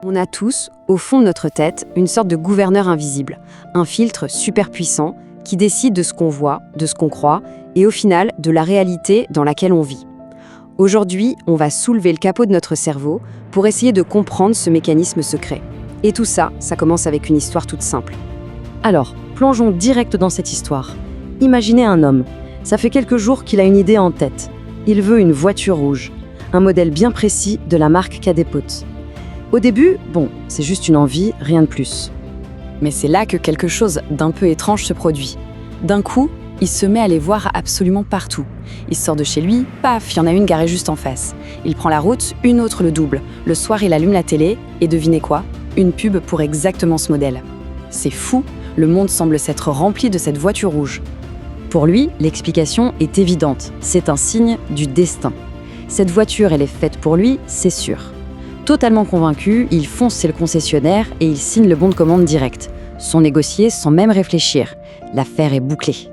On a tous, au fond de notre tête, une sorte de gouverneur invisible, un filtre super puissant qui décide de ce qu'on voit, de ce qu'on croit, et au final, de la réalité dans laquelle on vit. Aujourd'hui, on va soulever le capot de notre cerveau pour essayer de comprendre ce mécanisme secret. Et tout ça, ça commence avec une histoire toute simple. Alors, plongeons direct dans cette histoire. Imaginez un homme. Ça fait quelques jours qu'il a une idée en tête. Il veut une voiture rouge, un modèle bien précis de la marque Cadépot. Au début, c'est juste une envie, rien de plus. Mais c'est là que quelque chose d'un peu étrange se produit. D'un coup, il se met à les voir absolument partout. Il sort de chez lui, paf, il y en a une garée juste en face. Il prend la route, une autre le double. Le soir, il allume la télé, et devinez quoi ? Une pub pour exactement ce modèle. C'est fou, le monde semble s'être rempli de cette voiture rouge. Pour lui, l'explication est évidente. C'est un signe du destin. Cette voiture, elle est faite pour lui, c'est sûr. Totalement convaincu, il fonce chez le concessionnaire et il signe le bon de commande direct, sans négocier, sans même réfléchir. L'affaire est bouclée.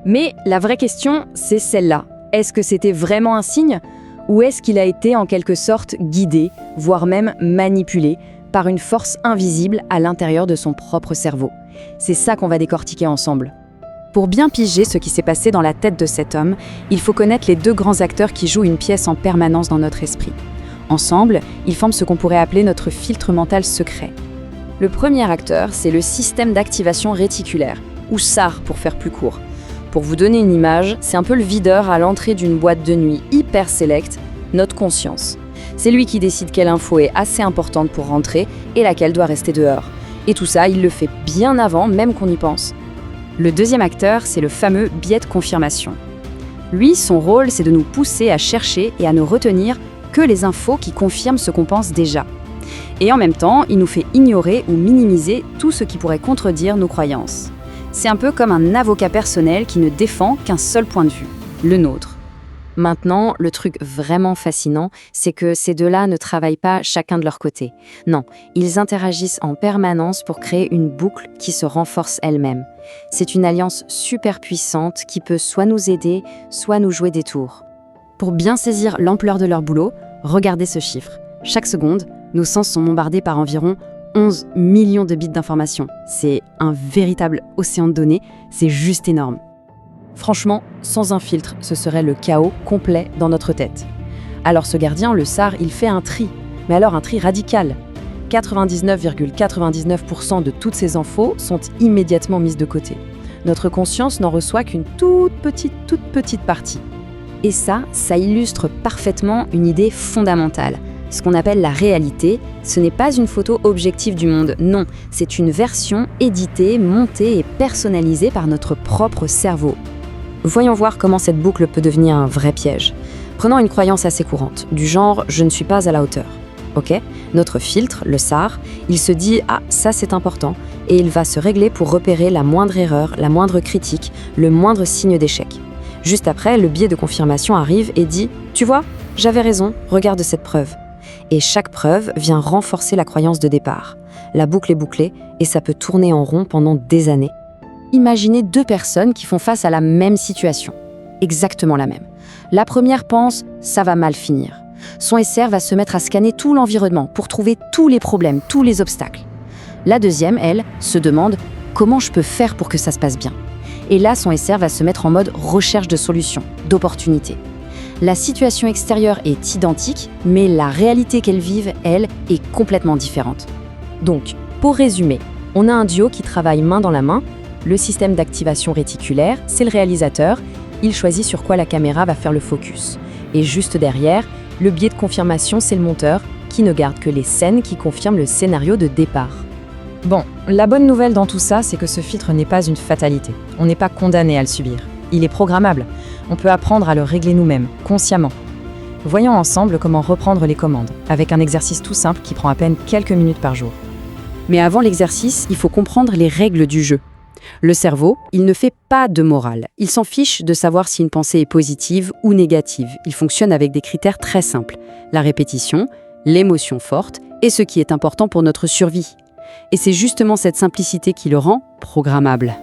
Mais la vraie question, c'est celle-là. Est-ce que c'était vraiment un signe ? Ou est-ce qu'il a été en quelque sorte guidé, voire même manipulé, par une force invisible à l'intérieur de son propre cerveau ? C'est ça qu'on va décortiquer ensemble. Pour bien piger ce qui s'est passé dans la tête de cet homme, il faut connaître les deux grands acteurs qui jouent une pièce en permanence dans notre esprit. Ensemble, ils forment ce qu'on pourrait appeler notre filtre mental secret. Le premier acteur, c'est le système d'activation réticulaire, ou SAR pour faire plus court. Pour vous donner une image, c'est un peu le videur à l'entrée d'une boîte de nuit hyper sélecte, notre conscience. C'est lui qui décide quelle info est assez importante pour rentrer et laquelle doit rester dehors. Et tout ça, il le fait bien avant même qu'on y pense. Le deuxième acteur, c'est le fameux biais de confirmation. Lui, son rôle, c'est de nous pousser à chercher et à ne retenir que les infos qui confirment ce qu'on pense déjà. Et en même temps, il nous fait ignorer ou minimiser tout ce qui pourrait contredire nos croyances. C'est un peu comme un avocat personnel qui ne défend qu'un seul point de vue, le nôtre. Maintenant, le truc vraiment fascinant, c'est que ces deux-là ne travaillent pas chacun de leur côté. Non, ils interagissent en permanence pour créer une boucle qui se renforce elle-même. C'est une alliance super puissante qui peut soit nous aider, soit nous jouer des tours. Pour bien saisir l'ampleur de leur boulot, regardez ce chiffre. Chaque seconde, nos sens sont bombardés par environ 11 millions de bits d'informations. C'est un véritable océan de données, c'est juste énorme. Franchement, sans un filtre, ce serait le chaos complet dans notre tête. Alors ce gardien, le SAR, il fait un tri. Mais alors un tri radical. 99,99% de toutes ces infos sont immédiatement mises de côté. Notre conscience n'en reçoit qu'une toute petite partie. Et ça illustre parfaitement une idée fondamentale. Ce qu'on appelle la réalité, ce n'est pas une photo objective du monde, non, c'est une version éditée, montée et personnalisée par notre propre cerveau. Voyons voir comment cette boucle peut devenir un vrai piège. Prenons une croyance assez courante, du genre « je ne suis pas à la hauteur ». Ok ? Notre filtre, le SAR, il se dit « ah, ça c'est important » et il va se régler pour repérer la moindre erreur, la moindre critique, le moindre signe d'échec. Juste après, le biais de confirmation arrive et dit « tu vois, j'avais raison, regarde cette preuve ». Et chaque preuve vient renforcer la croyance de départ. La boucle est bouclée et ça peut tourner en rond pendant des années. Imaginez deux personnes qui font face à la même situation. Exactement la même. La première pense « ça va mal finir ». Son SR va se mettre à scanner tout l'environnement pour trouver tous les problèmes, tous les obstacles. La deuxième, elle, se demande « comment je peux faire pour que ça se passe bien ?» Et là, son SR va se mettre en mode recherche de solutions, d'opportunités. La situation extérieure est identique, mais la réalité qu'elles vivent, elle, est complètement différente. Donc, pour résumer, on a un duo qui travaille main dans la main. Le système d'activation réticulaire, c'est le réalisateur. Il choisit sur quoi la caméra va faire le focus. Et juste derrière, le biais de confirmation, c'est le monteur, qui ne garde que les scènes qui confirment le scénario de départ. Bon, la bonne nouvelle dans tout ça, c'est que ce filtre n'est pas une fatalité. On n'est pas condamné à le subir. Il est programmable. On peut apprendre à le régler nous-mêmes, consciemment. Voyons ensemble comment reprendre les commandes, avec un exercice tout simple qui prend à peine quelques minutes par jour. Mais avant l'exercice, il faut comprendre les règles du jeu. Le cerveau, il ne fait pas de morale. Il s'en fiche de savoir si une pensée est positive ou négative. Il fonctionne avec des critères très simples. La répétition, l'émotion forte et ce qui est important pour notre survie. Et c'est justement cette simplicité qui le rend programmable.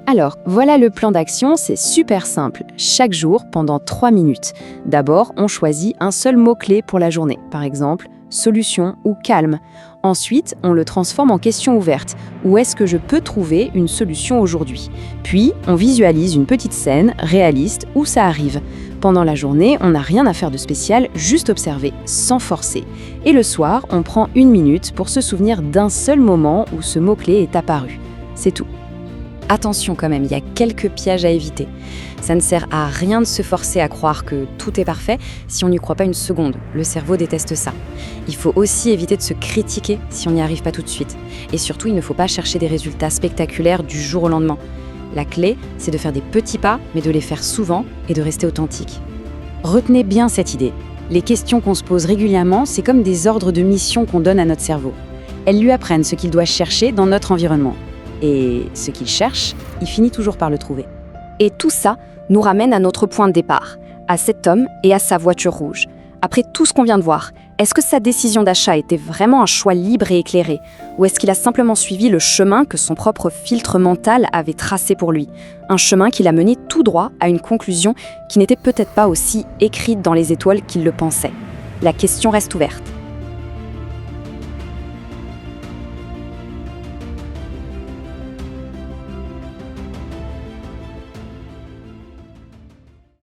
Alors, voilà le plan d'action, c'est super simple. Chaque jour, pendant 3 minutes. D'abord, on choisit un seul mot-clé pour la journée. Par exemple, solution ou calme. Ensuite, on le transforme en question ouverte. Où est-ce que je peux trouver une solution aujourd'hui? Puis, on visualise une petite scène réaliste où ça arrive. Pendant la journée, on n'a rien à faire de spécial, juste observer, sans forcer. Et le soir, on prend 1 minute pour se souvenir d'un seul moment où ce mot-clé est apparu. C'est tout. Attention quand même, il y a quelques pièges à éviter. Ça ne sert à rien de se forcer à croire que tout est parfait si on n'y croit pas une seconde. Le cerveau déteste ça. Il faut aussi éviter de se critiquer si on n'y arrive pas tout de suite. Et surtout, il ne faut pas chercher des résultats spectaculaires du jour au lendemain. La clé, c'est de faire des petits pas, mais de les faire souvent et de rester authentique. Retenez bien cette idée. Les questions qu'on se pose régulièrement, c'est comme des ordres de mission qu'on donne à notre cerveau. Elles lui apprennent ce qu'il doit chercher dans notre environnement. Et ce qu'il cherche, il finit toujours par le trouver. Et tout ça nous ramène à notre point de départ, à cet homme et à sa voiture rouge. Après tout ce qu'on vient de voir, est-ce que sa décision d'achat était vraiment un choix libre et éclairé? Ou est-ce qu'il a simplement suivi le chemin que son propre filtre mental avait tracé pour lui? Un chemin qui l'a mené tout droit à une conclusion qui n'était peut-être pas aussi écrite dans les étoiles qu'il le pensait. La question reste ouverte.